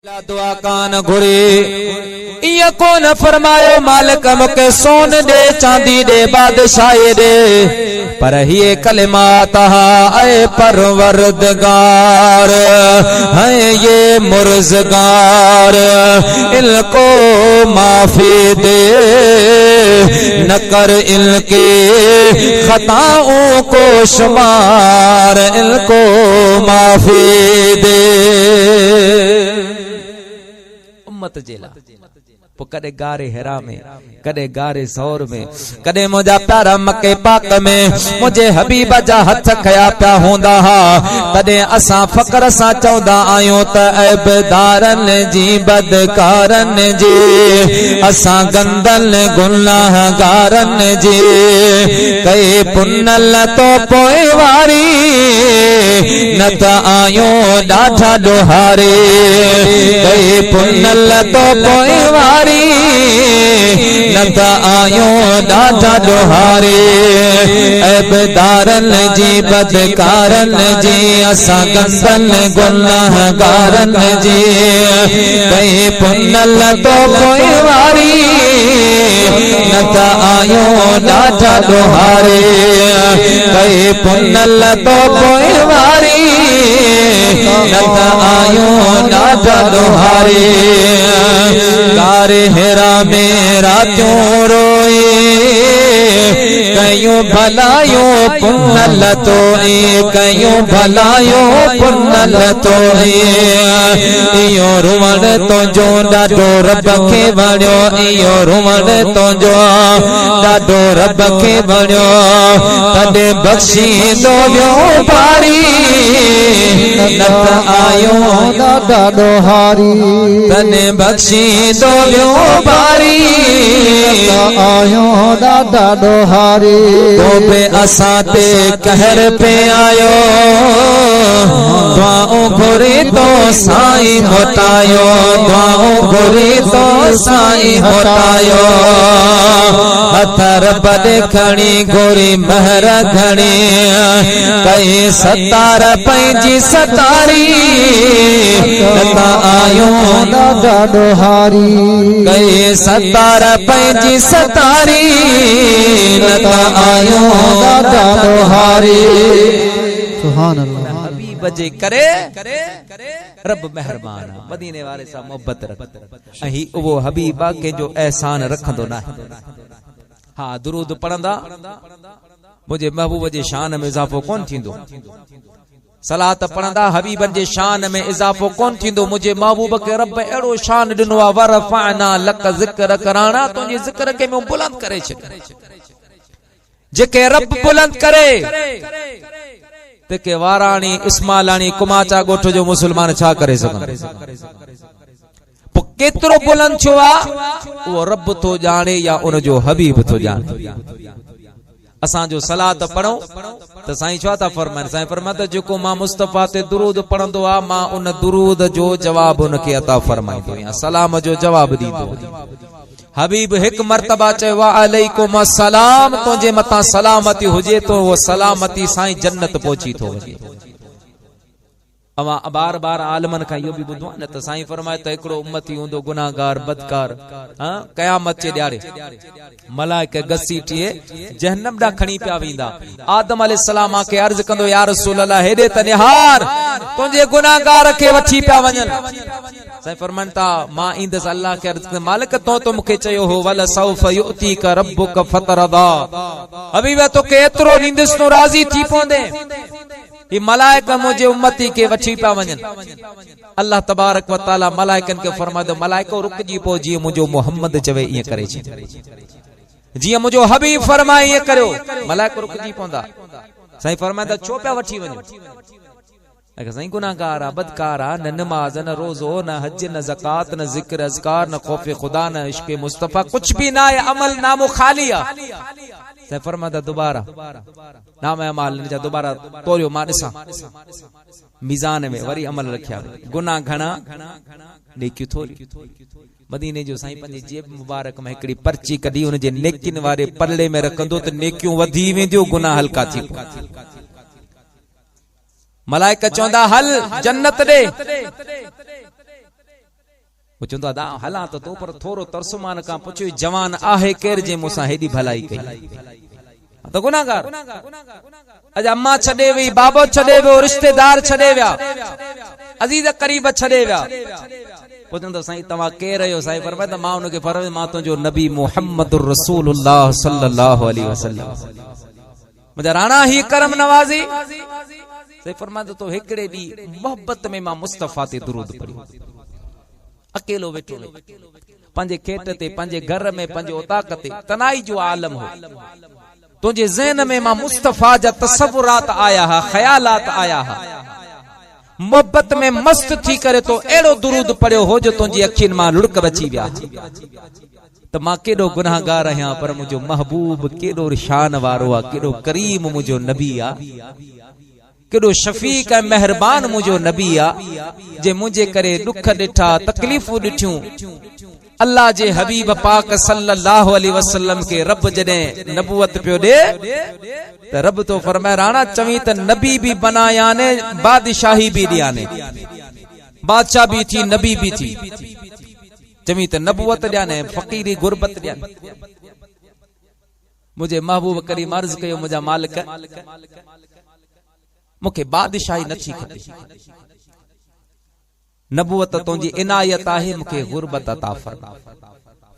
दुआ कान घुरी इया कोन फरमायो मालिक मुके सोन दे चांदी दे बादशाही दे पर ये कलिमात ऐ परवरदिगार है ये मुर्ज़गार इनको माफी दे न कर इनके खताओं को शुमार इनको माफी दे उम्मत जेला पो कदे गारे हेरा में कदे गारे सौर में कदे मुझा प्यारा मके पाक में मुझे हबीबा जा हथ खया प्या होंदा हा तदे असा फकर सा चौदा आयो त ऐबदारन जी बदकारन जी असा गंदल गुनाहगारन जी कई पुनल तो पोए वारी न त आयो डाठा दोहारे कई पुनल तो पोए वारी नता आयो दादा दोहारे ऐबदारन जी बदकारन जी असा गंदल गुनाहगारन जी कई पुनल तो कोई वारी नता आयो दादा दोहारे कई पुनल तो कोई वारी नता आयो दादा दोहारे गारे हेरा मेरा क्यों रोए कयूं भलायो पुनल तो कयूं भलायो पुनल तो इयो रुवण तो जो ॾाढो रब खे वणियो इयो रुवण तो जो ॾाढो रब खे वणियो तॾहिं बख़्शींदो वियो भारी न त आयो ॾाढा ॾोहारी तॾहिं बख़्शींदो वियो भारी आयो ॾाढा ॾोहारी तो पे असां ते कहर पे आयो दुआऊं घुरी तो साईं मोटायो दुआऊं घुरी तो साईं मोटायो हथ रब दे खणी घुरी महर घणी कई सतार पंहिंजी सतारी नता आयो ॾाढा ॾोहारी कई सतार पंहिंजी सतारी नता आयो ॾाढा ॾोहारी सुभान अल्लाह हबीब जे करे रब मेहरबान मदीने वाले सा मोहब्बत रख अही वो हबीबा के जो एहसान रखंदो ना हां दुरूद पढ़ंदा मुझे महबूब जे शान में इजाफो कोन थींदो सलात पढ़ंदा हबीबन जे शान में इजाफो कोन थींदो मुझे महबूब के रब एड़ो शान दिनो आ वरफाना लक जिक्र कराना तुझे जिक्र के में बुलंद करे छ जेके रब बुलंद करे तेके वाराणी इस्मालानी कुमाचा गोठ जो मुसलमान छा करे सगन पो केतरो बुलंद छो आ वो रब तो जाने या उन जो हबीब तो जाने असा जो सलात पढ़ो तो साईं छा था फरमाइन साईं फरमाता जो मां मुस्तफा ते दुरूद पढ़ंदो आ मां उन दुरूद जो जवाब उनके अता फरमाइंदो या सलाम जो जवाब दींदो हबीब एक मर्तबा चयो अलैकुम अस्सलाम तुझे मता सलामती हुजे तो वो सलामती साईं जन्नत पहुंची तो वजे अवा बार बार आलमन का यो भी बुधवा न त साईं फरमाए त एकड़ो उम्मती हुंदो गुनाहगार बदकार हां कयामत चे ॾियारे मलाइका घसीटिए जहन्नम दा खणी पिया वेंदा आदम अलैहिस्सलाम के अर्ज कंदो या रसूल अल्लाह हेडे त निहार तुझे गुनाहगार के वठी पिया वञन साईं फरमानता मां इंदस अल्लाह के अर्ज मालिक तो मुखे चयो हो वल सौफ युती का रब्बुक फतरदा हबीब तो के एतरो नींदस तो राजी थी पोंदे ये मलाइका मुझे उम्मती के वठी पा वञन अल्लाह तबारक व तआला मलाइकन के फरमा दो मलाइको रुक जी पो जी मुझो मोहम्मद चवे ये करे छी जी मुझो हबीब फरमाए ये करो मलाइको रुक जी पोंदा साईं फरमादा छो पे वठी वञो अगर साईं गुनाहगार आ बदकार आ न नमाज न रोजो न हज न ज़कात न जिक्र अज़कार न खौफ खुदा न इश्क मुस्तफा कुछ भी ना है अमल नामो खाली आ साईं फरमादा दोबारा नाम अमाल जा दोबारा तोरियो मां ॾिसां मीज़ान में वरी अमल रखिया गुनाह घणा नेकियूं थोरी मदीने जो साईं पंहिंजी जेब मुबारक में हिकड़ी पर्ची कढी उन जे नेकिन वारे पल्ले में रखंदो त नेकियूं वधी वेंदियूं गुनाह हल्का थी पवंदा। ' ' मलाइका चौंदा हल जन्नत दे वो चवंदो दा हला तो तो पर थोरो तरसुमान का पुछो जवान आहे केर जे मूंसा हेडी भलाई कई तो गुनाहगार अज अम्मा छडे वी बाबो छडे वियो रिश्तेदार छडे विया अजीज करीब छडे विया पुछंदो साईं तवा केर आयो साईं फरमाए त मां उनके फरमायो मां तुंहिंजो नबी मुहम्मदुर रसूलुल्लाह सल्लल्लाहु अलैहि वसल्लम मुझा राणा ही करम नवाजी साईं फरमाए तो हिकड़े दी मोहब्बत में मां मुस्तफा ते दुरूद पढ़ी अकेलो वेठो पंजे खेत ते पंजे घर में पंजे उताक ते तनाई जो आलम हो तुझे ज़हन में मां मुस्तफा जा तसव्वुरात आया हा ख्यालात आया हा मोहब्बत में मस्त थी करे तो एड़ो दुरूद पढ़ियो हो जो तुझी अखिन मां लुड़क बची विया तो मां केडो गुनाहगार आहियां पर मुझो महबूब केडो शान वारो आ केडो करीम मुझो नबी आ केडो शफीक ऐं मेहरबान मुझो नबी आ जे मुझे करे दुख डिठा तकलीफूं डिठियूं अल्लाह जे हबीब पाक सल्लल्लाहु अलैहि वसल्लम के रब जडे नबूवत पियो दे त रब तो फरमाए राणा चवी त नबी भी बनाया ने बादशाही भी दिया ने बादशाह भी थी नबी भी थी चवी त नबूवत दिया ने फकीरी गुरबत दिया मुझे महबूब करीम अर्ज कयो मुझा मालिक मुखे बादशाही नथी खपे नबूवत तुंहिंजी इनायत आहे मुखे गुरबत अता फरमा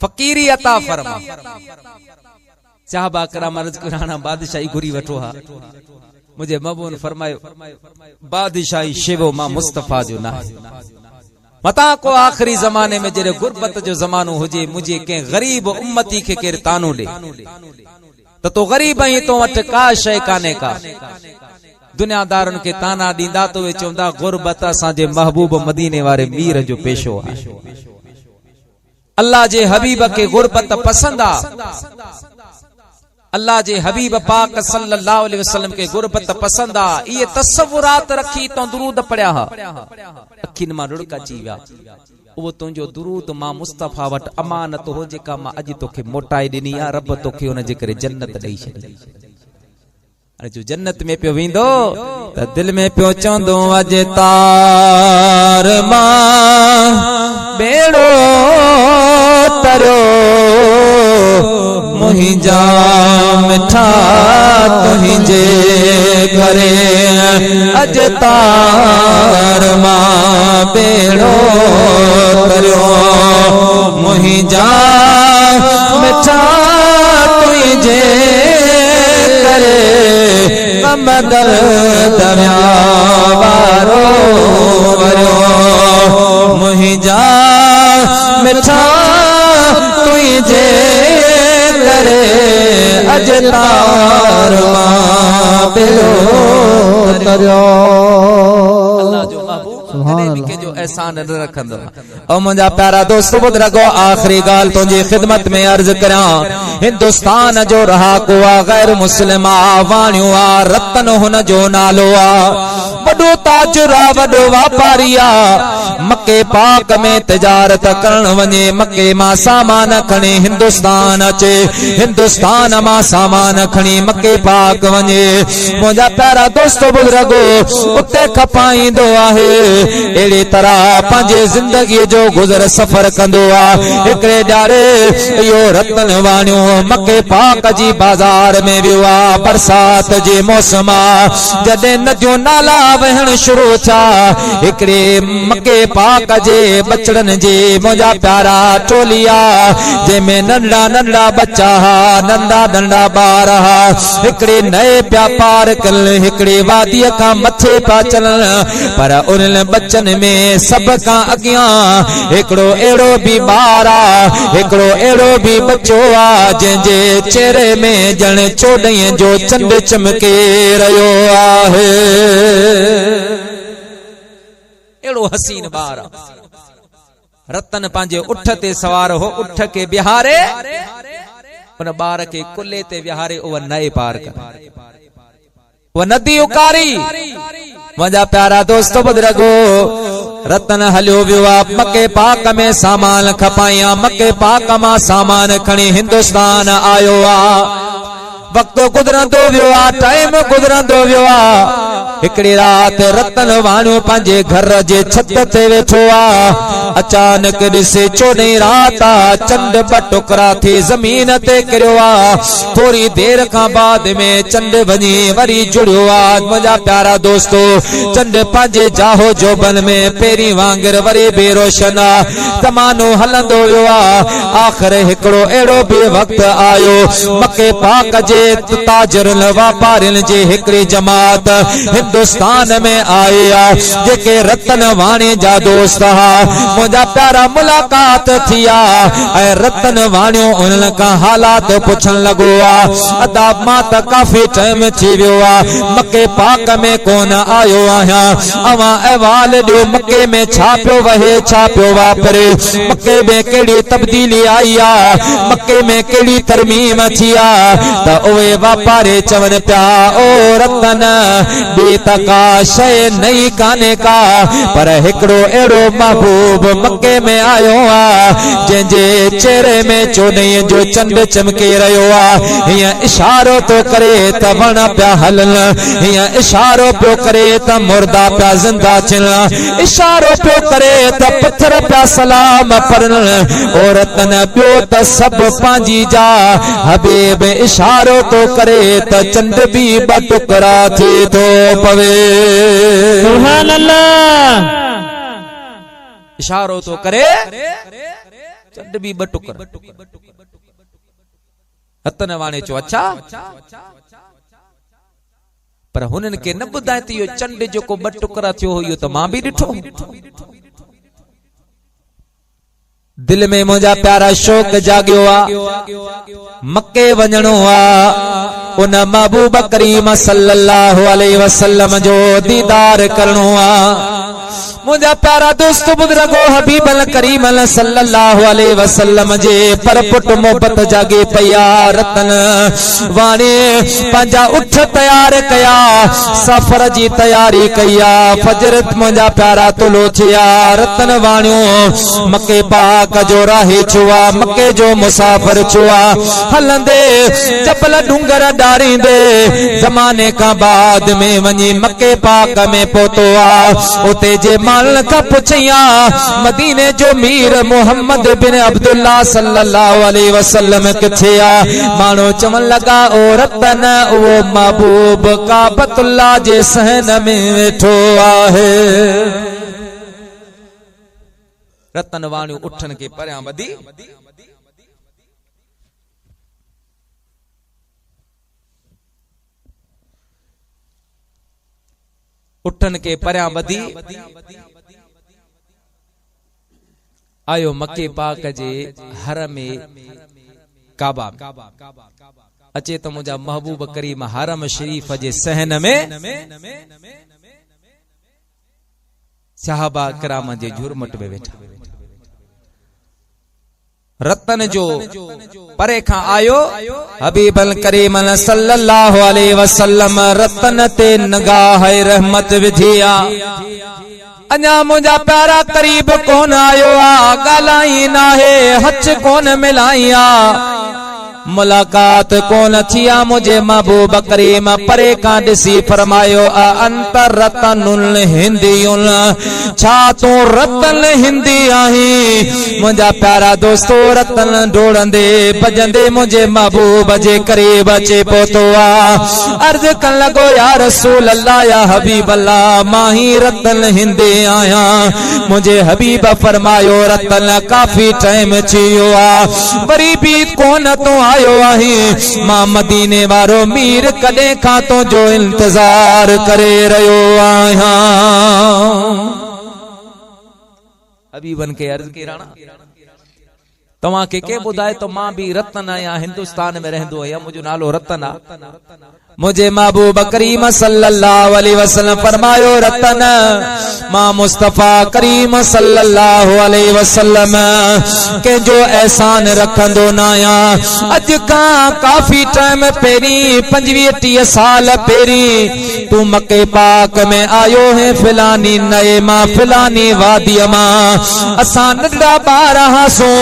फकीरी अता फरमा साहबा कराम अर्ज कराना बादशाही घुरी वठो हा मुझे महबूब फरमायो बादशाही शेवो मां मुस्तफा जो ना मता को आखिरी जमाने में जड़े गुरबत जो जमानो हुजे मुझे के गरीब उम्मती के केर तानो दे तो गरीब ही तो वट का शय काने का दुनियादारन के ताना दींदा तो वे चवंदा गुरबत असांजे महबूब मदीने वारे मीर जो पेशो आ अल्लाह जे हबीब के गुरबत पसंद आ अल्लाह जे हबीब पाक सल्लल्लाहु अलैहि वसल्लम के गुरबत पसंद आ ये तसव्वुरात रखी तो दुरूद पढ़या हा अखिन मां रुड़का ची विया वो तुंहिंजो दुरूद मां मुस्तफा वट अमानत हो जेका मां अज तोखे मोटाए दिनी आ रब तोखे उन जे करे जन्नत ॾेई छॾी अरे जो जन्नत में पियो वेंदो त दिल में पियो चवंदो अज तार मां बेड़ो तरो मुहिंजा मिठा तुहिंजे घरे अज तार मां बेड़ो तरो मुहिंजा मिठा तुहिंजे घरे कमदर दरिया वारो वरो मुहिंजा मिठा तुझे करे अज तार मां बेड़ो तरियो अल्लाह जो महबूब के जो एहसान न रखंदो ओ मुंजा प्यारा दोस्त ॿुध रखो आखिरी गाल तुझी खिदमत में अर्ज करा हिंदुस्तान जो रहा को गैर मुस्लिम वाणियो आ रतन हुन जो नालो आ वडो ताजर आ वडो वापारी आ मक्के पाक में तिजारत करण वने मक्के मां सामान खणी हिंदुस्तान अचे हिंदुस्तान मां सामान खणी मक्के पाक वने मुंजा प्यारा दोस्त ॿुध रखो उते खपाईंदो आहे एड़ी तरह पंहिंजे जिंदगी जो गुज़र सफर कंदो आ हिकड़े ॾारे इहो रतन वाणियो मक्के पाक जी बाजार में वियो आ बरसात जे मौसम आ जॾहिं नदियूं नाला वहण शुरू थिया हिकड़े मक्के पाक जे बचड़न जे मुंहिंजा प्यारा टोलिया जंहिंमें नंढड़ा नंढड़ा बच्चा हा नंढा नंढा ॿार हा हिकड़े नए पिया पार कल हिकड़े वादीअ खां मथे पिया चलण पर उन्हनि बच्चन में सब का अगियां हिकड़ो एड़ो भी ॿार आ हिकड़ो एड़ो भी बच्चो आ जंहिंजे चेहरे में जण चोॾहं जो चंड चमके रहियो आहे एड़ो हसीन ॿार रतन पंहिंजे उठ ते सवार हो उठ के बिहारे उन ॿार के कुल्ले ते विहारे उहा नए पार कर वो नदी उकारी मुंहिंजा प्यारा दोस्त ॿुध रखो रतन हलियो वियो आहे मक्के पाक में सामान खपाया मक्के पाक मां सामान खणी हिंदुस्तान आयो आहे वक्त गुजरंदो वियो आ, टाइम गुजरंदो वियो आ। हिकड़ी रात रतन वाणियो पंहिंजे घर जे छत ते वेठो आ। अचानक ॾिसे 14 रात आ, चंड ब टुकड़ा थी ज़मीन ते किरियो आ। थोड़ी देर खां बाद में चंड वञी वरी जुड़ियो आ। मुंहिंजा प्यारा दोस्तो, चंड पंहिंजे जाहो जोबन में पहिरीं वांगुर वरी बि रोशन आ। ज़मानो हलंदो वियो आ। आख़िर हिकिड़ो अहिड़ो बि वक्त आयो, मके पाक जे ताजरनि वापारियुनि जी हिकिड़ी जमात हिंदुस्तान में आई आ, जेके रतन वाणी जा दोस्त हा। मुंहिंजा प्यारा मुलाकात थी आ ऐं रतन वाणियो उन्हनि खां हालात पुछण लॻो आ। अदा मां त काफ़ी टाइम थी वियो आ, मके पाक में कोन आयो आहियां। अवां अहवाल ॾियो, मके में छा पियो वहे, छा पियो वापरे, मके में कहिड़ी तब्दीली आई आ, मके में कहिड़ी तरमीम थी आ। त उहे वापारी चवनि पिया, ओ रतन ॿी त का शइ नई कान्हे का, पर हिकिड़ो अहिड़ो महबूब मके में आयो आ, जंहिंजे चेहरे में 14 जो चंड चमके रहियो आ। हीअं इशारो तो करे त वण पिया हलनि, हीअं इशारो पियो करे त मुर्दा पिया ज़िंदा थियनि, इशारो पियो करे त पत्थर पिया सलाम पढ़नि। ओ रतन ॿियो त सभु पंहिंजी जा, हबीब इशारो तो करे त चंड बि ब टुकड़ा थी थो पवे। सुभान अल्लाह। इशारो तो करे चंड बि ब टुकड़ा। रतन वाणी चयो, अच्छा, पर हुननि खे न ॿुधाए त इहो चंड जेको ब टुकड़ा थियो हो, इहो त मां बि ॾिठो। दिल में मुंहिंजा प्यारा शौक़ जागियो आ, मके वञणो आ, उन महबूब करीम सल्लल्लाहु अलैहि वसल्लम जो दीदार करणो आ। मुंहिंजा प्यारा दोस्त बुजुर्गो, हबीबल करीम सल्लल्लाहु अलैहि वसल्लम जे पर पुट मोहब्बत जागे पया। रतन वाणी पंहिंजा उठ तैयार कया, सफ़र जी तैयारी कया। फजर मुंहिंजा प्यारा तुलो थिया। रतन वाणियो मके पाक जो राही छुआ, मके जो मुसाफ़िर छुआ, हलंदे जबल डूंगर डारींदे ज़माने का बाद में वञी मके पाक में पहुतो आ। उते जे माल का पुछिया, मदीने जो मीर मोहम्मद बिन अब्दुल्ला सल्लल्लाहु अलैहि वसल्लम किथे आ। मानो चवण लगा, ओ रतन वो महबूब काबतुल्लाह जे सहन में वेठो आहे। रतन वाणी उठन के परियां वधी उठन के परियां वधी आयो मके पाक जे हरम काबा। अचे तो मुंहिंजा महबूब करीम हरम शरीफ जे सहन में सहाबा किराम जे झुरमट में वेठा। रतन जो परे खां आयो हबीबल करीम सल्लल्लाहु अलैहि वसल्लम रतन ते निगाह रहमत विधिया। अञा मुंहिंजा प्यारा करीब कोन आयो आ, ॻाल्हाई नाहे, हथ कोन मिलाई आ, मुलाकात कोन थी आ। मुझे महबूब करीम परे का ॾिसी फरमायो, अंत रतनुल हिंदियुल, छा तूं रतन हिंदी आहीं। मुंहिंजा प्यारा दोस्तो रतन डोड़ंदे भजंदे मुझे महबूब जे करीब अचे पहुतो आ। अर्ज कन लॻो, या रसूल अल्लाह, या हबीब अल्लाह, मां ही रतन हिंदी आहियां। मुझे हबीब फरमायो, रतन काफ़ी टाइम थी वियो आ, वरी बि कोन तो आयो आहीं। मां मदीने वारो मीर कॾहिं खां तो जो इंतजार करे रहियो आहियां। हबीबन के अर्ज की राणा, तव्हां खे के ॿुधाए तो मां भी रतन आहियां, हिंदुस्तान में रहंदो आहियां, मुंहिंजो नालो रतन आ। मुझे महबूब करीम सल्लल्लाहु अलैहि वसल्लम फरमायो, रतन मां मुस्तफा करीम सल्लल्लाहु अलैहि वसल्लम के जो एहसान रखंदो ना आहियां। अज का काफी टाइम पहिरीं 25-30 साल पहिरीं तू मके पाक में आयो है, फिलानी नए मां फिलानी वादी मां असां नंढा ॿार हासो।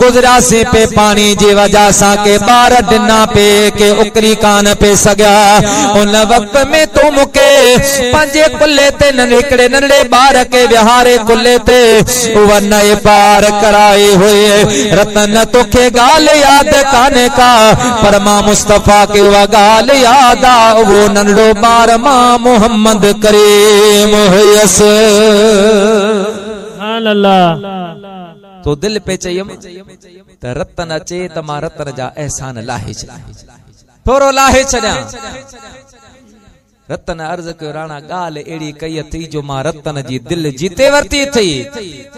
गुजरा से पे पानी जी वजह सा के बार डिना पे के उकरी कान पे सगया उन वक्त में तू मुके पंजे कुल्ले ते ननिकड़े ननड़े बार के विहारे कुल्ले ते वनए पार कराए हुए रतन तोखे गाल याद काने का पर मां मुस्तफा के वा गाल याद आ वो ननड़ो बार मां मोहम्मद करीम हुयस तो दिल पे चयम त रतन अचे त मां रतन जा एहसान लाहे छॾियां थोरो लाहे छॾियां रतन अर्ज कयो राणा गाल एड़ी कई थी जो मां रतन जी दिल जीते वरती थी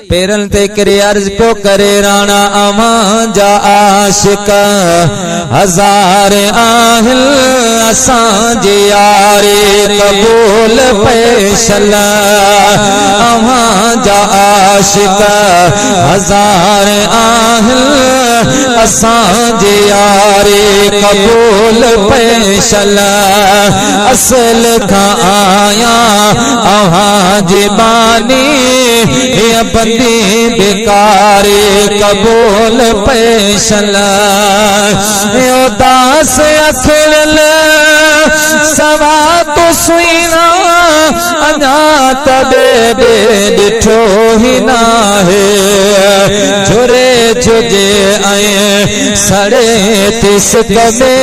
पेरन ते करे अर्ज पियो करे राणा अवां जा आशिक हजार आहिल असां जे यारे कबूल फैसला अवां जा आशिक हजार आहिल असां जे यारे कबूल फैसला असल का आया अहां बानी ये बंदी बेकारे कबूल फैसला उदास अखिल सवा तो सुना अना तबे डिठो ही ना है झुरे झुजे आए सड़े तिस कमे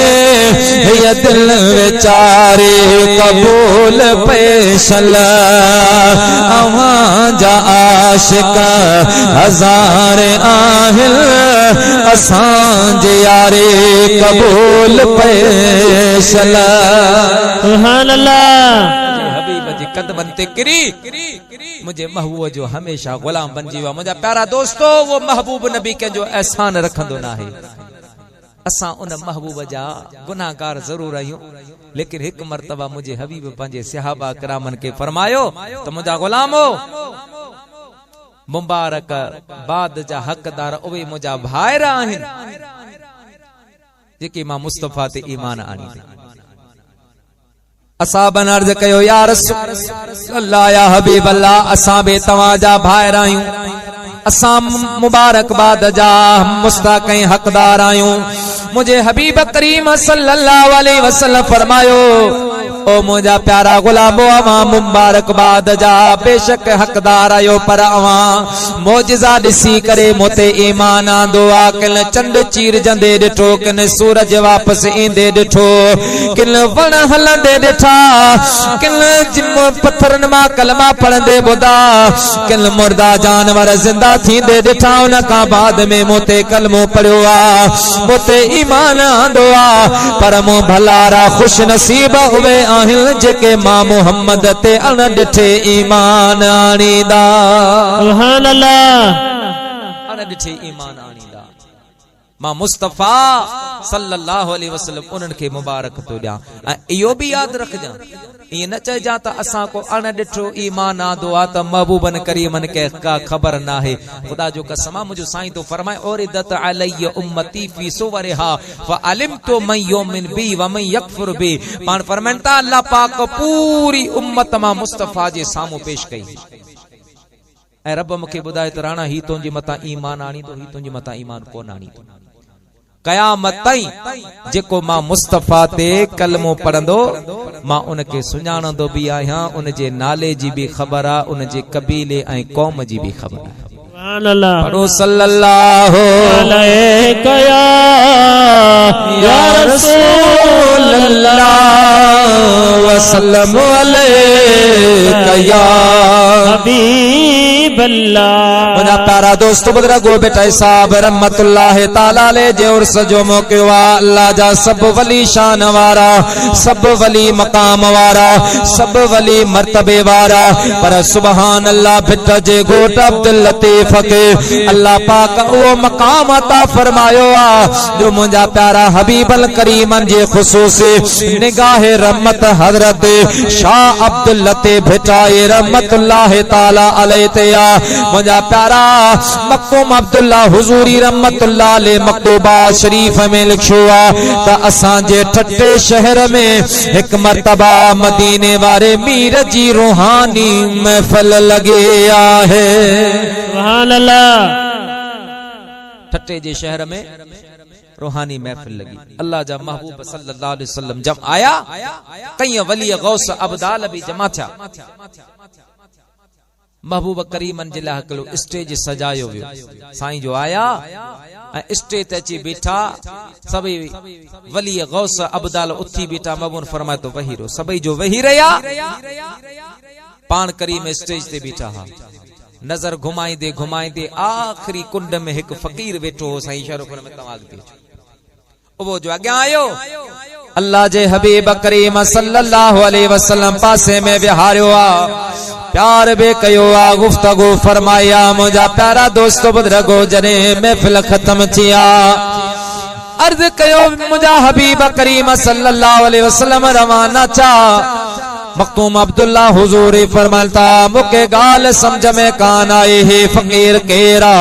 ये दिल बेचारे कबूल फैसला अवां जा आशिक हजार आहिल असां जे यारे कबूल फैसला सुभान अल्लाह हबीब जी कदमन ते किरी मुझे महबूब जो हमेशा गुलाम बन जीवा मुझा प्यारा दोस्तों वो महबूब नबी के जो एहसान रखंदो ना है असां उन महबूब जा गुनाहगार जरूर आहियूं लेकिन एक मर्तबा मुझे हबीब पंजे सहाबा करामन के फरमायो तो मुझा गुलामो मुबारक बाद जा हकदार उवे मुझा भाइर आहिन जेके मां मुस्तफा ते ईमान आनी असाबन अर्ज कयो या रसूल अल्लाह या हबीब अल्लाह असां बे तवां जा भाइर आहियूं असां मुबारकबाद जा मुस्तहक ऐं हकदार आहियूं मुझे हबीब करीम सल्लल्लाहु अलैहि वसल्लम फरमायो ओ मुझा प्यारा गुलामो अवां मुबारकबाद जा बेशक हकदार आयो पर अवां मौजिज़ा ॾिसी करे मोते ईमान आंदो आ किन चंड चीर जंदे ॾिठो किन सूरज वापस ईंदे ॾिठो किन वण हलंदे ॾिठा किन पत्थरन मां कलमा पढ़ंदे ॿुधा किन मुर्दा जानवर जिंदा थींदे ॾिठा उन खां बाद में मोते कलमो पढ़ियो आ मोते ईमान आंदो आ पर मूं भलारा खुश नसीब उहे आहिन जेके मां मोहम्मद ते अण ॾिठे ईमान आणींदा सुभान अल्लाह अण ॾिठे ईमान आणींदा मां मुस्तफा सल्लल्लाहु अलैहि वसल्लम उन्हनि खे मुबारक तो ॾियां ऐं इहो बि यादि रखजां ईअं न चइजां त असां को अण ॾिठो ईमान आंदो आ त महबूबन करीमन खे का ख़बर नाहे ख़ुदा जो कसम मुंहिंजो साईं तो फरमाए औरिदत अलैय उम्मती फी सुवरिहा फअलिमतु मन युमिन बी व मन यकफुर बी पाण फरमाइनि था अल्लाह पाक पूरी उम्मत मां मुस्तफा जे साम्हूं पेश कई ऐं रब मूंखे ॿुधाए त राणा ही तुंहिंजे मथां ईमान आणींदो ही तुंहिंजे मथां ईमान कोन आणींदो कयामत ताईं जेको मां मुस्तफा ते कलमो पढ़ंदो मां उनखे सुञाणंदो बि आहियां उन जे नाले जी बि ख़बर आ उन जे कबीले ऐं क़ौम जी बि ख़बर आहे सुभान अल्लाह पढ़ो सल्लल्लाहु अलैहि या रसूल अल्लाह वसल्लम अलैका या हबीब अल्लाह मुझा प्यारा दोस्त बुजुर्गो बेटा साहब रहमतुल्लाह ताला ले जे उर्स जो मौके वा अल्लाह जा सब वली शान वारा सब वली मकाम वारा सब वली मर्तबे वारा पर सुभान अल्लाह भिट जे घोट अब्दुल लतीफ के अल्लाह पाक वो मकाम अता फरमायो आ जो मुझा प्यारा हबीबल करीमन जे खुसूसी निगाह रहमत हजरत शाह अब्दुल लतीफ भिटाए रहमतुल्लाह ताला अलैहि ते मुझा प्यारा मकूम अब्दुल्ला हुजूरी रहमतुल्लाह ले मकतूबा शरीफ में लिखो त असां जे ठट्टे शहर में एक मर्तबा मदीने वारे मीर जी रूहानी महफिल लगे आहे सुभान अल्लाह ठट्टे जे शहर में रूहानी महफिल लगी। अल्लाह जा महबूब सल्लल्लाहु अलैहि वसल्लम जब आया, कई वली गौस अब्दाल भी जमा थिया। महबूब करीमन जे लाइ हिकिड़ो स्टेज सजायो वियो। साईं जो आया ऐं स्टेज ते अची बीठा, सभई वली गौस अब्दाल उथी बीठा। महबूब फरमाए तो वही रो, सभई जो वही रहिया, पान करीम स्टेज ते बीठा हा। नजर घुमाईंदे घुमाईंदे आखिरी कुंड में एक फकीर वेठो हो। साईं इशारो करे में तवाल थी वो जो अॻियां आयो, अल्लाह जे हबीब करीम सल्लल्लाहु अलैहि वसल्लम पासे में विहारियो आ, प्यार बे कयो आ, गुफ्तगू फरमाया। मुंहिंजा प्यारा दोस्त बुजुर्गो, जॾहिं महफिल ख़त्म थिया, अर्ज़ कयो मुंहिंजा हबीब करीम सल्लल्लाहु अलैहि वसल्लम रवाना चा। मखतूम अब्दुल्ला हुजूर फरमाता, मुके गाल समझ में कान आए हे फकीर केरा,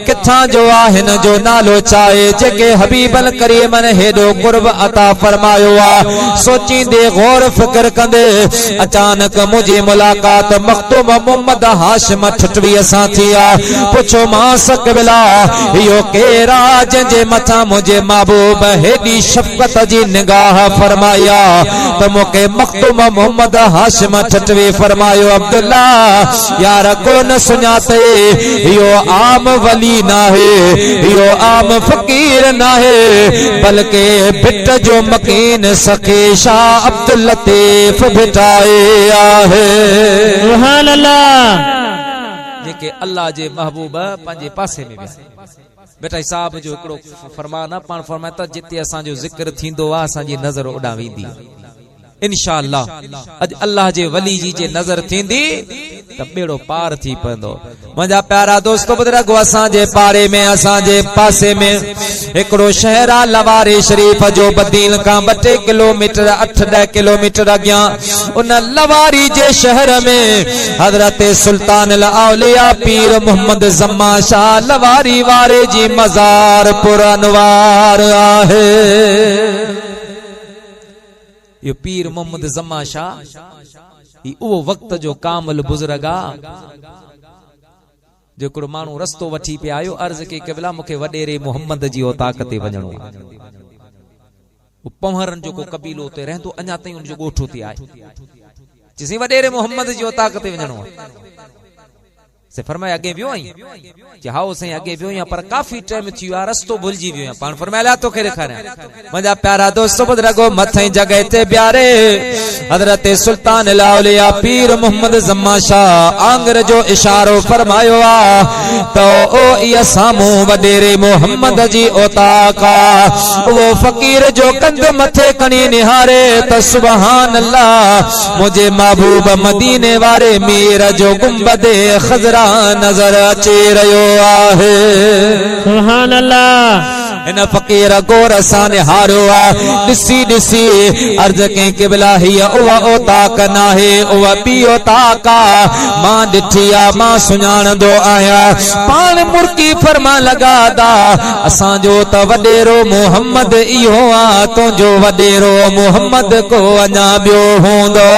किथां जो आहिन जो नालो चाहे, जेके हबीबल करीमन हेडो कुर्ब अता फरमायो आ। सोचींदे गौर फिक्र कंदे अचानक मुझी मुलाकात मखतूम मोहम्मद हाशिम ठटवीअ सां थी आ। पुछो मां सकबिला, इहो केरा जंहिंजे मथां मुझे महबूब हेडी शफकत जी निगाह फरमाया। त मुके मखतूम मोहम्मद हाशिम ठटवी फरमायो, अब्दुल्ला यार को न सुञाते, यो आम वली ना है, यो आम फकीर ना है, बल्कि बिट जो मकीन सखे शाह अब्दुल लतीफ बिठाए आहे। सुभान अल्लाह। जेके अल्लाह जे महबूब पंहिंजे पासे में बेटा साहब जो हिकिड़ो फरमान आहे, पाण फरमाए त जिते असांजो ज़िक्र थींदो आहे असांजी नज़र ओॾां वेंदी इंशाअल्लाह। अज अल्लाह जे वली जी जे नजर थींदी त बेड़ो पार थी पवंदो। मुंहिंजा प्यारा दोस्तो बुजुर्गो, असांजे पारे में असांजे पासे में हिकिड़ो शहर आहे लवारे शरीफ जो, बदीन खां 2 किलोमीटर 8-10 किलोमीटर अॻियां। उन लवारी जे शहर में हजरत सुल्तान अल औलिया पीर मोहम्मद ज़म्मा शाह लवारी वारे जी मज़ार पुरनवार आहे। यो पीर मोहम्मद ज़म्मा शाह ई उहो वक्त जो कामिल बुजुर्ग आ, जो हिकिड़ो माण्हू रस्तो वठी पे आयो, अर्ज़ कई क़िबला मूंखे वॾेरे मोहम्मद जी औताक ते वञणो आहे। पवरन जो को कबीलो उते रहंदो, अञा ताईं उन जो ॻोठो ते आहे, चईं वॾेरे मोहम्मद जी औताक ते वञणो आहे। से फरमाया अगे वियो आई, कि हाओ सही अगे वियो या, पर काफी टाइम थी वियो, रस्तो भुलजी वियो। पाण फरमाया तो के ॾेखारियां। मुंहिंजा प्यारा दोस्त बुजुर्गो, मथे जगह ते प्यारे हजरत सुल्तान अल औलिया पीर मोहम्मद ज़म्मा शाह आंगर जो इशारो फरमायो आ, तो ओ इया सामूं वॾेरे मोहम्मद जी औताका। वो फकीर जो कंध मथे खणी निहारे त सुभान अल्लाह, मुझे महबूब मदीने वारे मीर जो गुंबदे खजरा नजर अची रहियो आहे। सुभान अल्लाह। इन फकीर गोर सां निहारियो आहे, ॾिसी ॾिसी अर्ज़ कई क़िबला हीअ उहा औताक नाहे, उहा ॿी औताक आ, मां ॾिठी आ, मां सुञाणंदो आहियां। पाण मुर्की फरमा लॻा दा, असांजो त वॾेरो मोहम्मद इहो आ, तुंहिंजो वॾेरो मोहम्मद को अञा ॿियो हूंदो।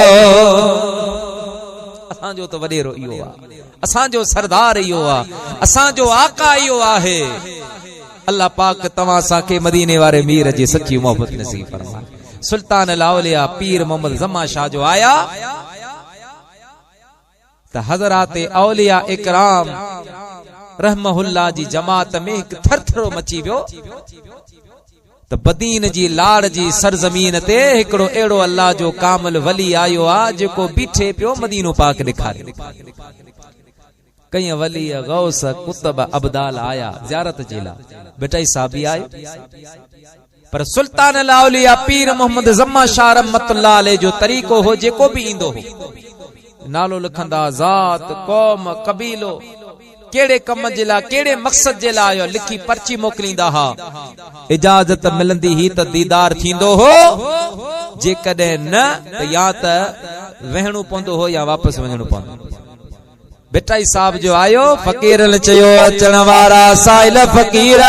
असांजो त वॾेरो इहो आहे, असांजो सरदार इहो आहे, असांजो आका इहो आहे। अल्लाह पाक तव्हां असांखे मदीने वारे मीर जी सच्ची मोहब्बत नसीब फरमाए। सुल्तान अल औलिया पीर मोहम्मद ज़म्मा शाह जो आया त हज़रात औलिया इकराम रहमहुल्लाह जी जमात में हिकु थरथरो मची वियो त बदीन जी लाड़ जी सरजमीन ते हिकिड़ो अहिड़ो अल्लाह जो कामिल वली आयो आ, जेको बीठे पियो मदीनो पाक ॾेखारे। कई वली गौस कुतब अब्दाल आया ज़ियारत जे लाइ, बेटा साहब भी आयो, पर सुल्तान अल औलिया पीर मोहम्मद ज़म्मा शाह रहमतुल्लाह अलैह जो तरीक़ो हो, जेको भी ईंदो हो नालो लिखंदा, ज़ात कौम कबीलो केड़े कम जे लाइ केड़े मकसद जे लाइ आयो, लिखी पर्ची मोकलींदा हा। इजाजत मिलंदी ही त दीदार थींदो हो, जेकॾहिं न त या त वहणो पवंदो हो या वापस वञणो पवंदो। बेटा साहब जो आयो, फकीरन चयो अचण वारा साइल फकीर,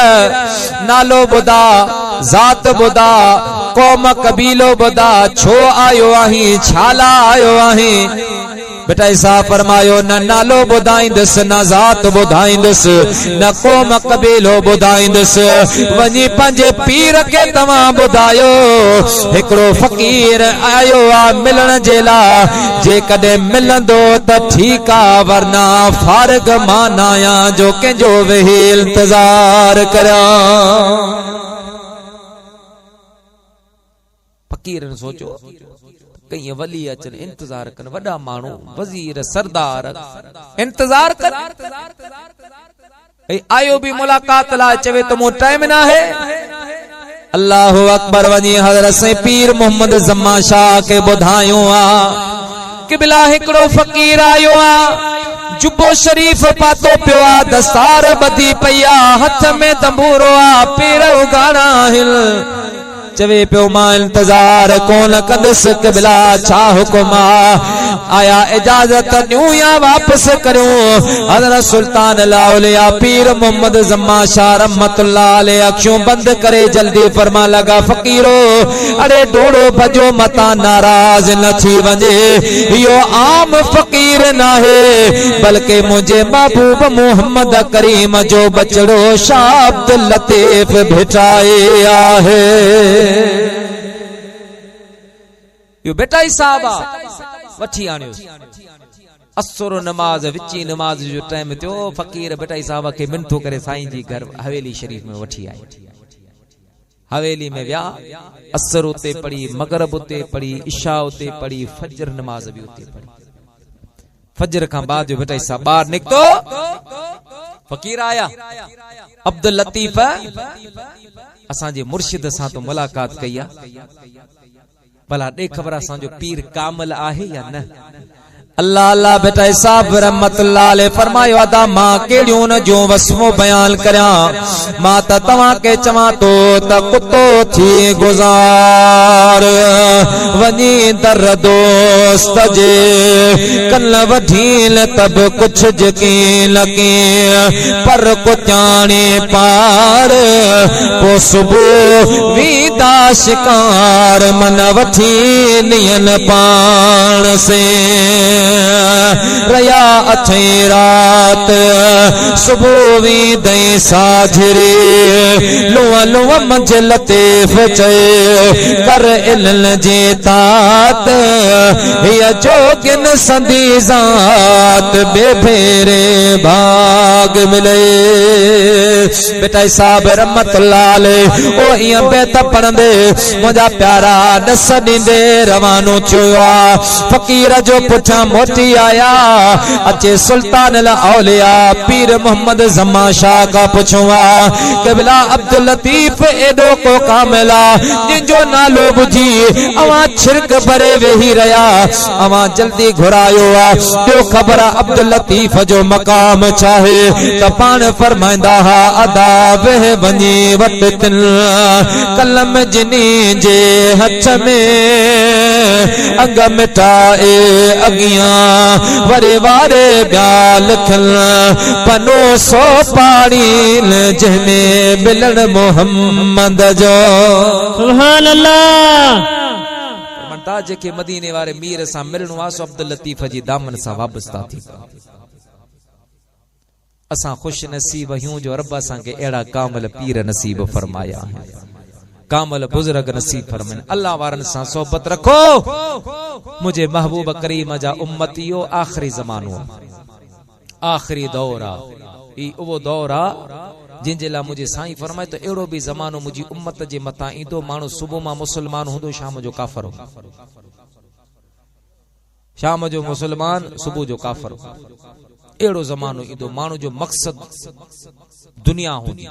नालो बुधा, ज़ात बुधा, कौम कबीलो बुधा, छो आयो आहीं, छाला आयो आहीं। बेटा ईसा फरमायो न नालो बुधाइंदस न जात बुधाइंदस न क़ौम कबीलो बुधाइंदस वनी पंजे पीर के तवा बुधायो एकड़ो फकीर आयो आ मिलन जेला जे कदे मिलंदो त ठीक आ वरना फारग मानाया जो के जो वेही इंतजार करा फकीर ने सोचो कई वली अचन इंतजार कन वडा मानू वजीर सरदार इंतजार कर आयो भी मुलाकात ला चवे तो मो टाइम ना है अल्लाह अकबर वनी हजरत से पीर मोहम्मद जम्मा शाह के बुधायो आ कि बिला हिकड़ो फकीर आयो आ जुब्बो शरीफ पातो पियो आ दस्तार बधी पया हथ में तंबूरो आ पीर उगाड़ा हिल चवे पियो मां इंतजार कोन कंदस क़िबला छा हुकुमा आया इजाजत न्यू या वापस करो हजरत सुल्तान औलिया पीर मोहम्मद जम्मा शाह रहमतुल्लाह अलैहि अखियों बंद करे जल्दी फरमा लगा फकीरो अरे डोड़ो भजो मता नाराज न थी वने यो आम फकीर ना है बल्कि मुझे महबूब मोहम्मद करीम जो बचड़ो शाह अब्दुल लतीफ भेटाए आहे यो बेटा साहबा वठी आनियो असुर नमाज विची नमाज जो टाइम थियो फकीर बेटा साहबा के मिनथो करे साईं जी घर हवेली शरीफ में वठी आए हवेली में व्या असर उते पढ़ी मगरब उते पढ़ी इशा उते पढ़ी फजर नमाज भी उते पढ़ी फजर का बाद जो बेटा साहब बाहर निकतो फकीर आया अब्दुल लतीफ असा जे मुर्शिद सा तो मुलाकात कया भला दे खबर असा जो पीर कामिल आहे या न अल्लाह अल्लाह बेटा साहब रहमतुल्लाह अलैहि फरमायो अदा मां केड़ियों न जो वसमो बयान करया मां त तवा के चवा तो त कुत्तो थी गुजार वनी दर दोस्त जे कल वढील तब कुछ जकी लगे पर कुत्याने पार को सुबह वीदा शिकार मन वठी नियन पान से रया अठे रात सुबह भी दई साझरे लुआ लुआ मंजिल तेफ चे कर इलन जे तात या जोगिन संदी जात बेफेरे भाग मिले बेटा साहब रहमतुल्लाह अलैहि ओ इया बेत पढ़ंदे मुझा प्यारा दस दींदे रवानो छुआ फकीर जो पुछा मोटी आया अचे सुल्तान औलिया पीर मोहम्मद जम्मा शाह का पुछुआ क़िबला अब्दुल लतीफ एडो को कामिला जिंजो नालो बुझी अवा छिरक भरे वेही रया अवा जल्दी घुरायो आ जो खबर अब्दुल लतीफ जो मकाम चाहे त पान फरमाइंदा हा अदा वह वनी वट तिल कलम जिनी जे हथ में अंग मिटाए अगिया वरे वारे ब्याल खल पनो सो पाड़ी जहने मिलन मोहम्मद जो सुभान अल्लाह फरमाता जेके मदीने वारे मीर सा मिलणो आ सो अब्दुल लतीफ जी दामन सा वाबस्ता थी असा खुश नसीब हूं जो रब असा के एड़ा कामिल पीर नसीब फरमाया है कामल बुजुर्ग नसीब फरमाइन अल्लाह वारन सा सोबत रखो मुझे महबूब करीम जा उम्मतियो आखिरी जमानो आखिरी दौरा ई वो दौरा जिनजे ला मुझे साईं फरमाए तो एड़ो भी जमानो मुझी उम्मत जे मता इंदो मानो सुबह मा मुसलमान हुंदो शाम जो काफर हो शाम जो मुसलमान सुबह जो काफर हो एड़ो जमानो इंदो मानो जो मकसद दुनिया होंदी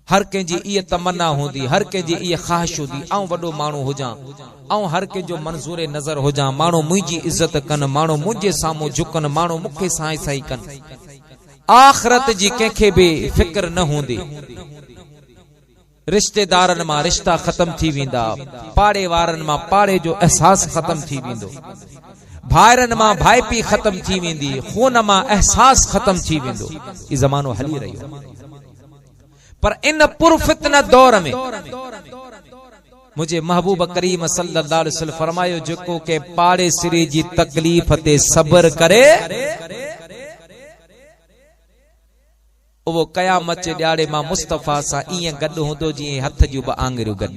हर के जी ये तमन्ना होंदी हर के जी ये ख्वाहिश होंदी आऊं वडो मानो हो जा आऊं हर के जो मंजूरे नजर हो जा मानो मुझी इज्जत कन मानो मुझे सामो झुकन मानो मुखे साई साई कन आखिरत जी केखे भी फिक्र न होंदी रिश्तेदारन मा रिश्ता खत्म थी विंदा पाड़े वारन मा पाड़े जो एहसास खत्म थी विंदो भाइरन मा भाईपी खत्म थी विंदी खून मा एहसास खत्म थी विंदो ई जमानो हली रहियो पर इन पुरफितना दौर में मुझे महबूब करीम सल्लल्लाहु अलैहि वसल्लम फरमायो जेको के पाड़े सिरे जी तकलीफ ते सब्र करे वो कयामत जे ॾियारे मां मुस्तफा सां ईअं गॾु हूंदो जीअं हथ जूं ॿ आङिरियूं गॾु।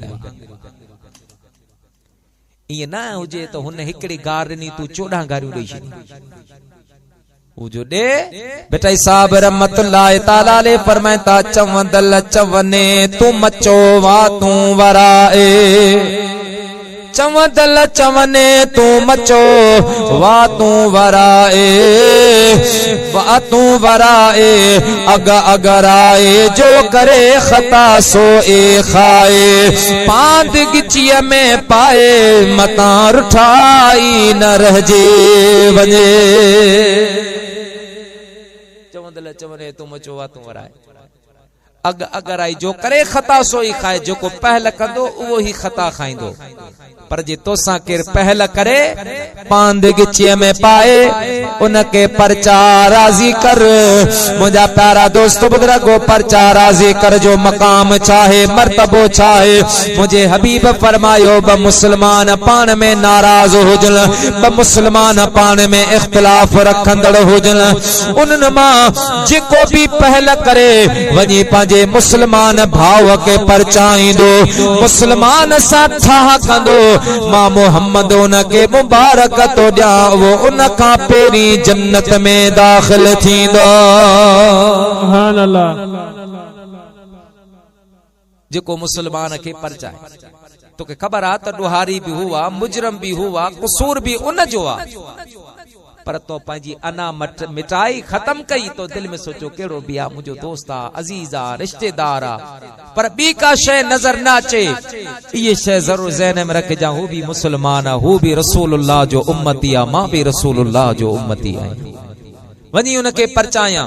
ईअं न हुजे त हुन हिकिड़ी गार ॾिनी तूं 14 गारियूं ॾेई छॾी। वो जो दे बेटा साहब रहमतुल्लाह ताला ले फरमाता चवंदल चवने तू मचो वा तू वराए चवंदल चवने तू मचो वा तू वराए अग अगराए जो करे खता सो ए खाए पांद गिचिया में पाए मता रुठाई न रहजे वने चवंदल चवने तू मचो वा तू वराए अग अगराई जो करे खता सो ही खाए जो को पहल कंदो वो ही खता खाइंदो पर जे तोसा केर पहल करे पांद गिचिया में पाए उनके परचा राजी कर मुझा प्यारा दोस्त बुजुर्गो परचा राजी कर जो मकाम चाहे मर्तबो चाहे मुझे हबीब फरमायो ब मुसलमान पान में नाराज हुजन ब मुसलमान पान में इख्तिलाफ रखंदड़ हुजन उन मां जेको भी पहल करे वनी पांजे मुसलमान भाव के परचाईंदो मुसलमान सा था कंदो मां मोहम्मद उनके मुबारक तो दिया वो उनका पेरी जन्नत में दाखिल थींदो। सुभान अल्लाह। जेको मुसलमान के परचाए तो के खबर आ त दुहारी भी हुआ मुजरम भी हुआ कसूर भी उन जो आ पर तो पंहिंजी अना मिटाई खत्म कई तो दिल में सोचो केड़ो बिया मुझो दोस्त आ अजीज आ रिश्तेदार आ पर बी का शय नजर ना अचे ये शय जरूर ज़हन में रख जा हु भी मुसलमान आ हु भी रसूलुल्लाह जो उम्मती आ मां भी रसूलुल्लाह जो उम्मती आ वनी उनके परचाया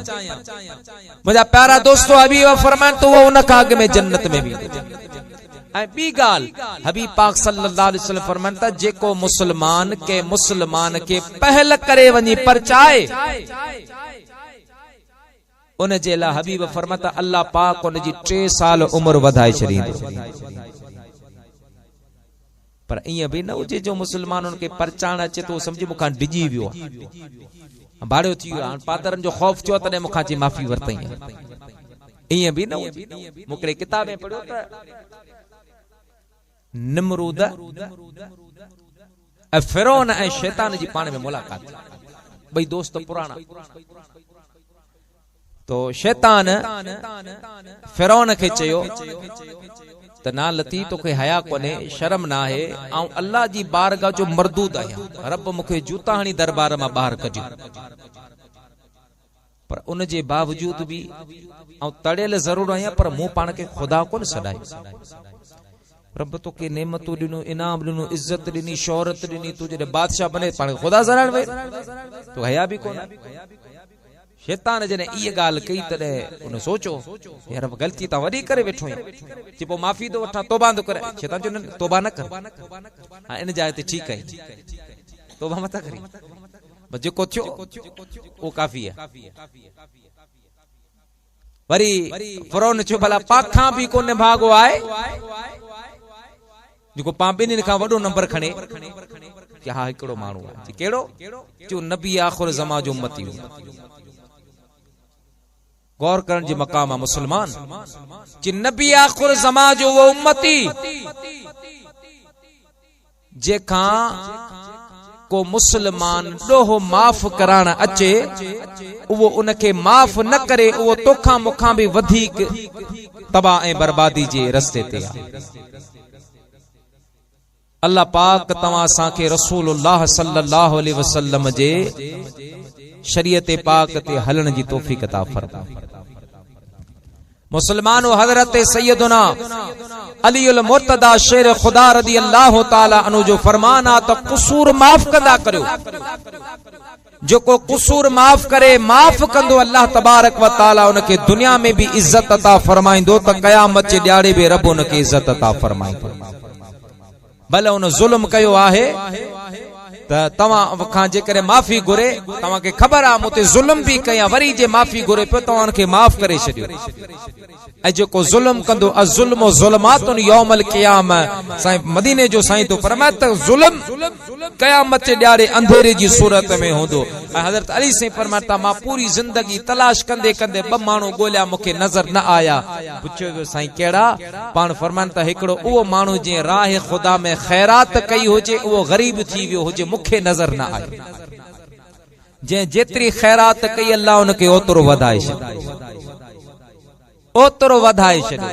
मुझा प्यारा दोस्तों अभी वो फरमान तो वो उनका आगे में जन्नत में भी बी गाल हबीब पाक सल्लल्लाहु अलैहि वसल्लम फरमाता जेको मुसलमान के पहल करे वनी परचाए उन जे ला हबीब फरमाता अल्लाह पाक उन जी 3 साल उम्र वधाए छड़ींदो पर इया भी न हुजे जो मुसलमान उनके परचाण अचे तो समझ मुखा डिजी वियो भाड़ियो थी वियो पादरन जो खौफ थियो तने मुखा जी माफी वरतई इया भी न हुजे मुकड़े किताब में पढ़ियो त निमरूद फिरौन ऐं शैतान जी पाण में मुलाकात बई दोस्त पुराना तो शैतान फिरौन के चयो त ना लती तो के हया कोने शर्म ना है ऐं अल्लाह जी बारगाह जो मरदूद आया रब मुखे जूता हणी दरबार मां बाहर कढियो पर उन जे बावजूद भी ऐं तड़ियल जरूर आया पर मुंह पाण के खुदा कोन सॾाई रब तो के नेमतू दिनो इनाम दिनो इज्जत दिनी शोहरत दिनी तू जे बादशाह बने पाण खुदा जरण वे तो हया भी कोन शैतान जने ये गाल कई तडे उन सोचो यार अब गलती ता वडी करे बैठो जे पो माफी दो वठा तौबा दो करे शैतान जो तौबा न कर हां इन जाए ते ठीक है तौबा मत करी बस जो कोचो वो काफी है वरी फरौन चो भला पाखा भी कोने भागो आए जो पांबिन का वडो नंबर खणे कि हा एकड़ो मानू है केड़ो जो नबी आखिर ज़मा जो उम्मती गौर करण जी मकाम मुसलमान कि नबी आखिर ज़मा जो वो उम्मती जेका को मुसलमान डोह माफ कराना अचे वो उनके माफ न करे वो तोखा मुखा भी वधिक तबाह ए बर्बादी जे रस्ते ते अल्लाह पाक तवा साके रसूलुल्लाह सल्लल्लाहु अलैहि वसल्लम जे शरीयत पाक ते हलन जी तौफीक अता फरमाए मुसलमानो हजरत सैयदना अली उल मुर्तदा शेर खुदा रदी अल्लाह ताला अनु जो फरमाना तो कसूर माफ कंदा करो जो को कसूर माफ करे माफ कंदो अल्लाह तबारक व ताला उनके दुनिया में भी इज्जत अता फरमाइंदो तो कयामत जे ॾियारे भी रब उनके इज्जत अता फरमाइंदो भले उन जुल्म कयो आहे तव्हां खां जेकॾहिं माफ़ी घुरे तव्हांखे ख़बर आहे मूं ते ज़ुल्म बि कया वरी जे माफ़ी घुरे पियो तव्हांखे माफ़ करे छॾियो ऐं जेको ज़ुल्म कंदो अज़ुल्म ज़ुल्मातुन यौमल क़ियाम साईं मदीने जो साईं तो फरमाए त ज़ुल्म क़यामत जे ॾियारे अंधेरे जी सूरत में हूंदो ऐं हज़रत अली साईं फरमाता मां पूरी ज़िंदगी तलाश कंदे कंदे ॿ माण्हू ॻोल्हिया मूंखे नज़र न आया पुछियो वियो साईं कहिड़ा पाण फरमाइनि त हिकिड़ो उहो माण्हू जंहिं राह ख़ुदा में ख़ैरात कई हुजे उहो ग़रीब थी वियो हुजे मूंखे नज़र न आयो जंहिं जेतिरी ख़ैरात कई अल्लाह उनखे ओतिरो वधाए छॾियो ओतिरो वधाए छॾियो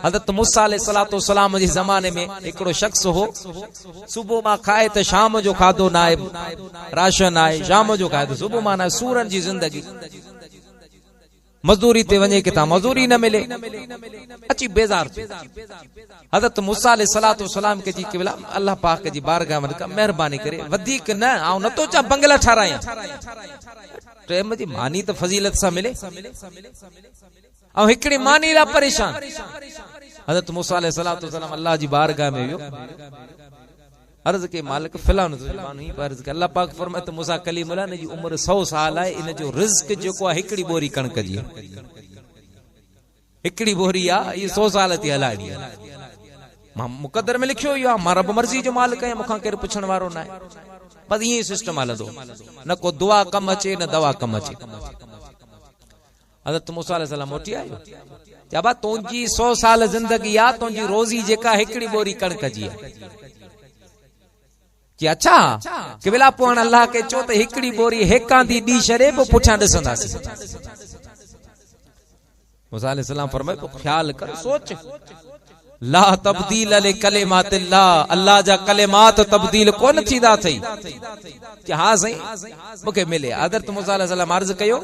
हज़रत मूसा अलैहिस्सलातु वस्सलाम जे ज़माने में हिकिड़ो शख़्स हो सुबुह मां खाए त शाम जो खाधो न आहे राशन आहे शाम जो खाए त सुबुह मां न सूरनि जी ज़िंदगी मजदूरी ते वञे किथां मजदूरी न मिले अची बेज़ार थियो हज़रत मूसा अलैहिस्सलातु वस्सलाम खे जी के अल्लाह पाक जी बारगाह में महिरबानी करे वधीक न आउं नथो चा बंगला ठारायां टाइम जी मानी त फज़ीलत सां मिले ऐं हिकिड़ी मानी लाइ परेशान हज़रत मूसा अलैहिस्सलातु वस्सलाम अल्लाह जी बारगाह में वियो अर्ज़ के मालिक फिलान अर्ज़ के अल्लाह पाक फरमाए त मूसा कलीमुल्लाह जी उम्र 100 साल आहे इन जो रिज़्क जेको आहे हिकिड़ी बोरी कणक जी हिकिड़ी बोरी आहे ये 100 साल थी हलाइणी मां मुक़दर में लिखियो इहो मां रब मर्ज़ी जो मालिक आहियां मूंखां केरु पुछण वारो न आहे बस ईअं सिस्टम हलंदो न को दुआ कम अचे न दवा कम अचे हज़रत मूसा अलैहिस्सलाम मोटी आयो चबा तुंहिंजी 100 साल ज़िंदगी आहे तुंहिंजी रोज़ी जेका हिकिड़ी बोरी कणक जी आहे कि अच्छा कि बिला पोइ अल्लाह के चो त हिकिड़ी बोरी हेकां दी ॾी छॾे पोइ पुठियां ॾिसंदासीं मूसा अलैहिस्सलाम फरमाए पोइ ख़्याल कर सोच ला तब्दील ले कलिमातिल्लाह अल्लाह जा कलिमात तब्दील कोन थींदा थई कि हां सही मूंखे मिले हज़रत मूसा अलैहिस्सलाम अर्ज़ कयो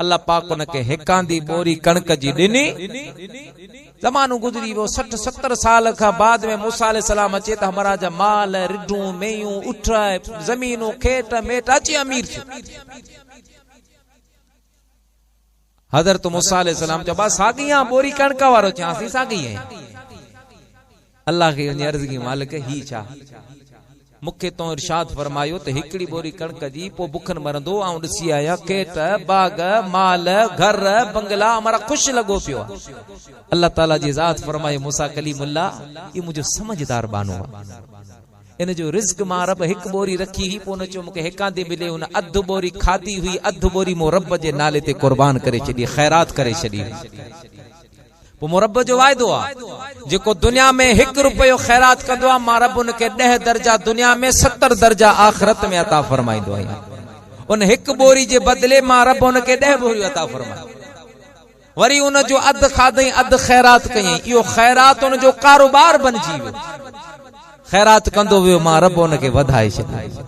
अल्लाह पाक उनखे हिकां दी बोरी कणक जी ॾिनी ज़मानो गुज़री वियो 60-70 साल खां बाद में मूसा अलैहिस्सलाम अचे त हमारा जा माल रिढूं मेयूं उठ ज़मीनूं खेत मेट अची अमीर थियो हज़रत मूसा अलैहिस्सलाम चबा साॻियां बोरी कणक वारो चयासीं साॻी आहे अल्लाह के अर्ज़ की मालिक ही छा मूंखे तो इरशाद फरमायो त हिकिड़ी बोरी कणक जी पोइ बुखन मरंदो ऐं ॾिसी आया खेत बाग माल घर बंगला हमारा खुश लॻो पियो अल्लाह ताला जी ज़ात फरमाए मूसा कलीमुल्लाह ये मुंहिंजो समझदार बानो आहे इन जो रिज़्क मां रब हिकु बोरी रखी ही पोइ न चयो मूंखे हिकां दी मिले हुन अधु बोरी खाधी हुई अधु बोरी मूं रब जे नाले ते कुर्बान करे छॾी ख़ैरात करे छॾी पोइ मूं रब जो वाइदो आहे जेको दुनिया में 1 रुपयो ख़ैरात कंदो आहे मां रब उनखे 10 दर्जा दुनिया में 70 दर्जा आख़िरत में अता फरमाईंदो आहियां उन हिकु बोरी जे बदिले मां रब उनखे 10 बोरियूं अता फरमाईंदो वरी उन जो अधु खाधई अधु ख़ैरात कयई इहो ख़ैरात उन जो कारोबार बणिजी वियो ख़ैरात कंदो वियो मां रब उनखे वधाए छॾियो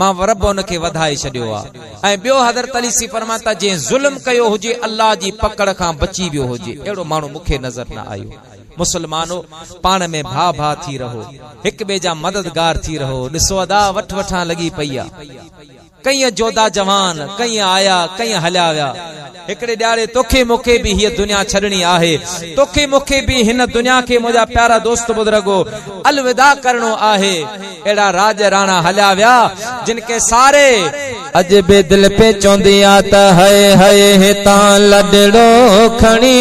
मां रब उनखे वधाए छॾियो आहे ऐं ॿियो हज़रत अली सी फरमाता जंहिं ज़ुल्म कयो हुजे अल्लाह जी पकड़ खां बची वियो हुजे अहिड़ो माण्हू मूंखे नज़र न आयो मुसलमानो पाण में भा थी रहो हिक ॿिए जा मददगार थी रहो ॾिसो अदा वठ वठां लॻी पई आहे कई जोधा जवान कई आया कई हलिया विया हिकड़े ॾियारे तोखे मूंखे भी हीअ दुनिया छॾणी आहे तोखे मूंखे भी हिन दुनिया खे मुंहिंजा प्यारा दोस्त बुज़ुर्गो अलविदा करणो आहे अहिड़ा राज राणा हलिया विया जिन के सारे अज बे दिल पे चौंदी आ त है हितां लडड़ो खणी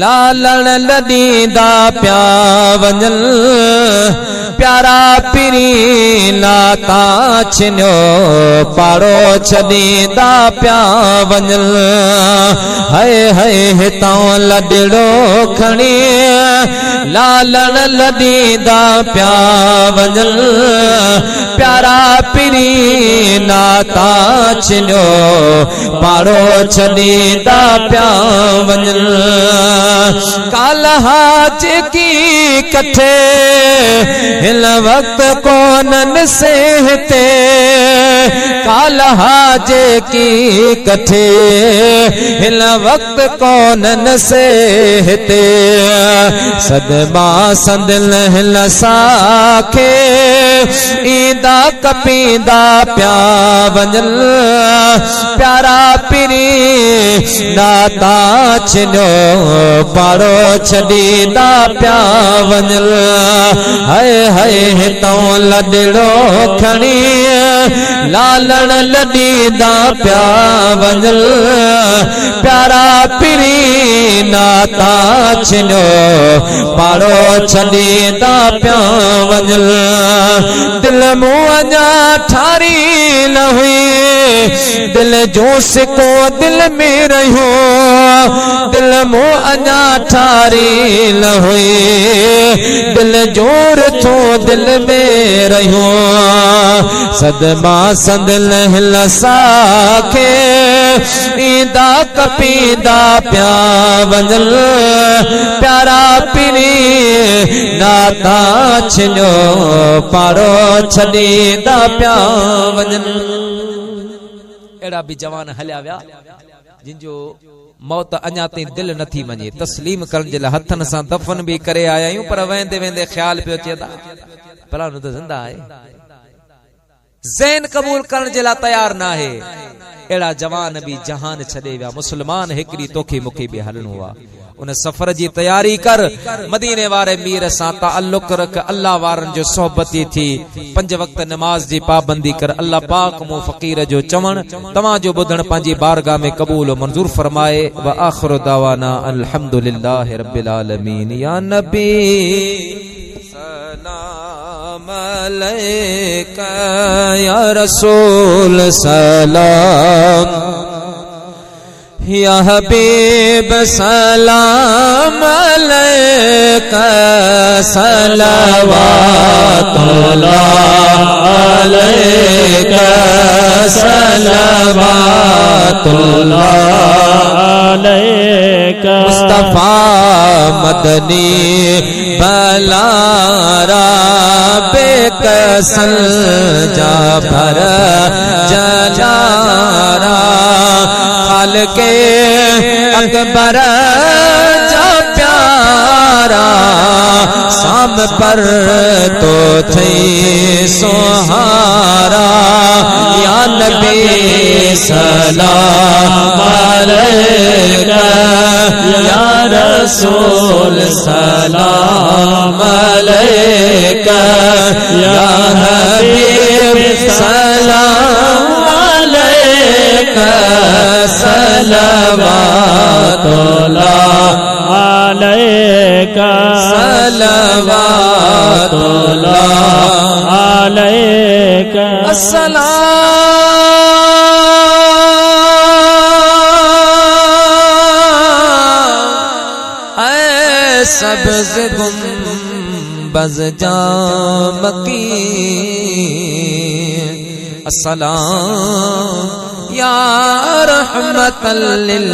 लालण लॾींदा पिया वञल प्यारा पिरी नाता छिन्यो पाड़ो छॾींदा पिया वञल है हितां लॾड़ो खणी लालण लॾींदा पिया वञल प्यारा पिरी नाता छिन्यो पाड़ो छॾींदा पिया वञल कालहा जेकी कथे हिन वक्त कोनन से ते कालहा जेकी कथे हिन वक्त कोनन से ते सदमा संदल हिन साखे ईंदा कपींदा पिया वञल प्यारा पिरी नाता छिनो पाड़ो छॾींदा पिया वञल हाय हाय हितां लॾड़ो खणी लालण लॾींदा पिया वञल प्यारा पिरी नाता छिनो पाड़ो छॾींदा पिया वञल दिल मूं अञा ठारी न हुई दिल जो सिको दिल में रहियो दिल मूं अञा ठारी न हुई दिल जोर थो दिल में रहियो सदमा संदल लसाखे ईंदा कपींदा पिया वञल प्यारा पिरी नाता छिनो पाड़ो छॾींदा पिया वञल अहिड़ा बि जवान हलिया विया जिनजो मौत अञा ताईं दिल नथी मञे तस्लीम करण जे लाइ हथनि सां दफ़न बि करे आया आहियूं पर वेंदे वेंदे ख्याल पियो अचे भला न त ज़िंदा आहे ज़ैन कबूल करण जे लाइ तयार न आहे अहिड़ा जवान बि जहान छॾे विया मुस्लमान हिकड़ी तोखे मूंखे बि हलणो आहे उन सफर जी तैयारी कर मदीने वारे मीर सां ताल्लुक रख अल्लाह वारन जो सोहबती थी 5 वक्त नमाज जी पाबंदी कर अल्लाह पाक मु फकीर जो चवण तमा जो बुधण पांजी बारगाह में कबूल मंजूर फरमाए व आखिर दावाना अल्हम्दुलिल्लाहि रब्बिल आलमीन या नबी सलाम अलैका या रसूल सलाम या हबीब सलाम अलैका सलवातुल्लाह अलैका सलवातुल्लाह अलैका मुस्तफा मदनी बलारा बेकसल जा भर जलारा के अकबर जा प्यारा साम पर तो थे सोहारा या नबी सलाम अलैका या रसूल सलाम अलैका या हबीब सलाम अलैका सलवातुल्लाह अलैका सलवातुल्लाह अलैका अस्सलाम ऐ सब्ज़ गुंबज़ जामकी अस्सलाम या रहमतल लिल